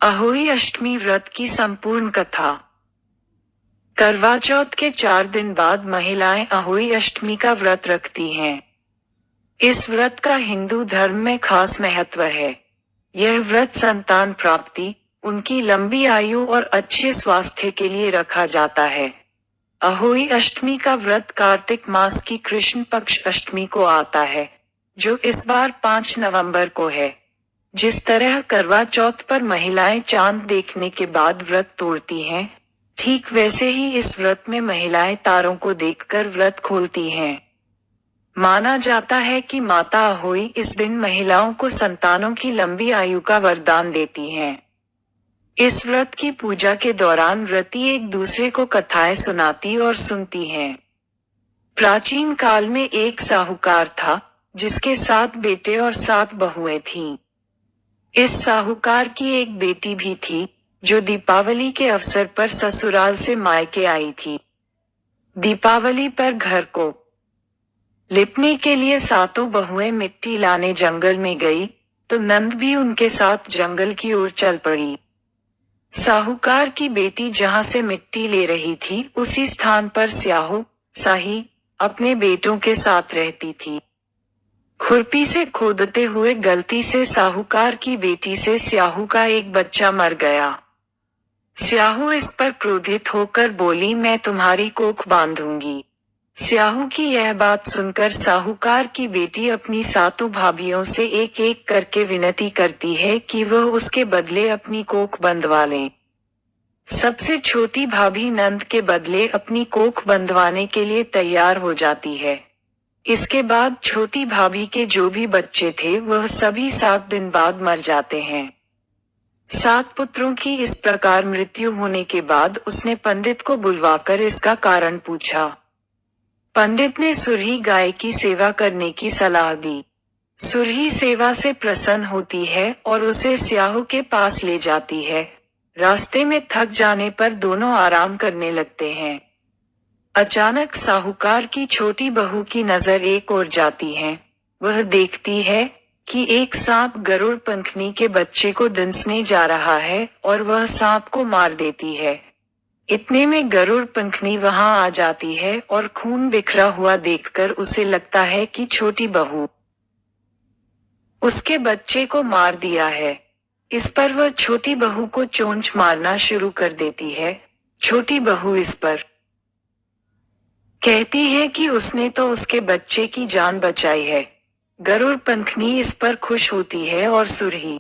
अहोई अष्टमी व्रत की संपूर्ण कथा। करवा चौथ के 4 दिन बाद महिलाएं अहोई अष्टमी का व्रत रखती हैं। इस व्रत का हिंदू धर्म में खास महत्व है। यह व्रत संतान प्राप्ति, उनकी लंबी आयु और अच्छे स्वास्थ्य के लिए रखा जाता है। अहोई अष्टमी का व्रत कार्तिक मास की कृष्ण पक्ष अष्टमी को आता है, जो इस बार 5 नवंबर को है। जिस तरह करवा चौथ पर महिलाएं चांद देखने के बाद व्रत तोड़ती हैं, ठीक वैसे ही इस व्रत में महिलाएं तारों को देखकर व्रत खोलती हैं। माना जाता है कि माता अहोई इस दिन महिलाओं को संतानों की लंबी आयु का वरदान देती हैं। इस व्रत की पूजा के दौरान व्रती एक दूसरे को कथाएं सुनाती और सुनती हैं। प्राचीन काल में एक साहूकार था, जिसके 7 बेटे और 7 बहुएं थीं। इस साहूकार की एक बेटी भी थी, जो दीपावली के अवसर पर ससुराल से मायके आई थी। दीपावली पर घर को लिपने के लिए 7 बहुएं मिट्टी लाने जंगल में गई, तो नंद भी उनके साथ जंगल की ओर चल पड़ी। साहूकार की बेटी जहां से मिट्टी ले रही थी, उसी स्थान पर स्याहू साही अपने बेटों के साथ रहती थी। खुरपी से खोदते हुए गलती से साहूकार की बेटी से स्याहू का एक बच्चा मर गया। स्याहू इस पर क्रोधित होकर बोली, मैं तुम्हारी कोख बांधूंगी। स्याहू की यह बात सुनकर साहूकार की बेटी अपनी 7 भाभियों से एक एक करके विनती करती है कि वह उसके बदले अपनी कोख बंधवा लें। सबसे छोटी भाभी नंद के बदले अपनी कोख बंधवाने के लिए तैयार हो जाती है। इसके बाद छोटी भाभी के जो भी बच्चे थे, वह सभी 7 दिन बाद मर जाते हैं। 7 पुत्रों की इस प्रकार मृत्यु होने के बाद उसने पंडित को बुलवाकर इसका कारण पूछा। पंडित ने सुरही गाय की सेवा करने की सलाह दी। सुरही सेवा से प्रसन्न होती है और उसे स्याहू के पास ले जाती है। रास्ते में थक जाने पर दोनों आराम करने लगते हैं। अचानक साहूकार की छोटी बहू की नजर एक ओर जाती है। वह देखती है कि एक सांप गरुड़ पंखनी के बच्चे को डंसने जा रहा है और वह सांप को मार देती है। इतने में गरुड़ पंखनी वहां आ जाती है और खून बिखरा हुआ देखकर उसे लगता है कि छोटी बहू उसके बच्चे को मार दिया है। इस पर वह छोटी बहू को चोंच मारना शुरू कर देती है। छोटी बहू इस पर कहती है कि उसने तो उसके बच्चे की जान बचाई है। गरुड़ पंखनी इस पर खुश होती है और सुरही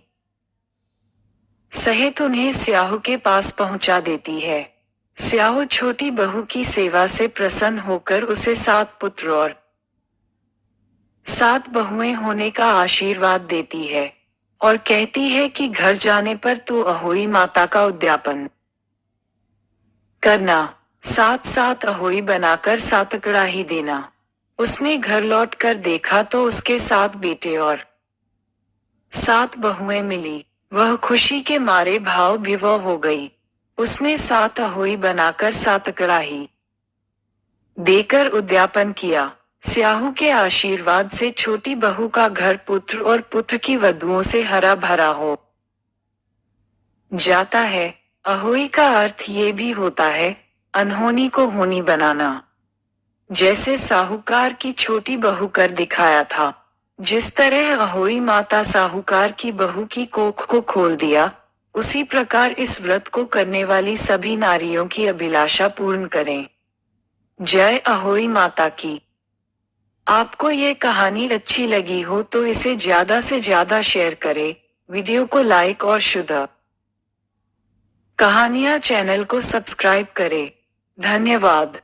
सहित उन्हें स्याहू के पास पहुंचा देती है। स्याहू छोटी बहू की सेवा से प्रसन्न होकर उसे 7 पुत्र और 7 बहुएं होने का आशीर्वाद देती है और कहती है कि घर जाने पर तू अहोई माता का उद्यापन करना। 7 अहोई बनाकर 7 कड़ाही देना। उसने घर लौटकर देखा तो उसके 7 बेटे और 7 बहुएं मिली। वह खुशी के मारे भाव विभोर हो गई। उसने 7 अहोई बनाकर 7 कड़ाही देकर उद्यापन किया। स्याहू के आशीर्वाद से छोटी बहू का घर पुत्र और पुत्र की वधुओं से हरा भरा हो जाता है। अहोई का अर्थ ये भी होता है अनहोनी को होनी बनाना, जैसे साहूकार की छोटी बहू कर दिखाया था। जिस तरह अहोई माता साहूकार की बहू की कोख को खोल दिया, उसी प्रकार इस व्रत को करने वाली सभी नारियों की अभिलाषा पूर्ण करें। जय अहोई माता की। आपको ये कहानी अच्छी लगी हो तो इसे ज्यादा से ज्यादा शेयर करें, वीडियो को लाइक और शुद्ध कहानियां चैनल को सब्सक्राइब करें। धन्यवाद।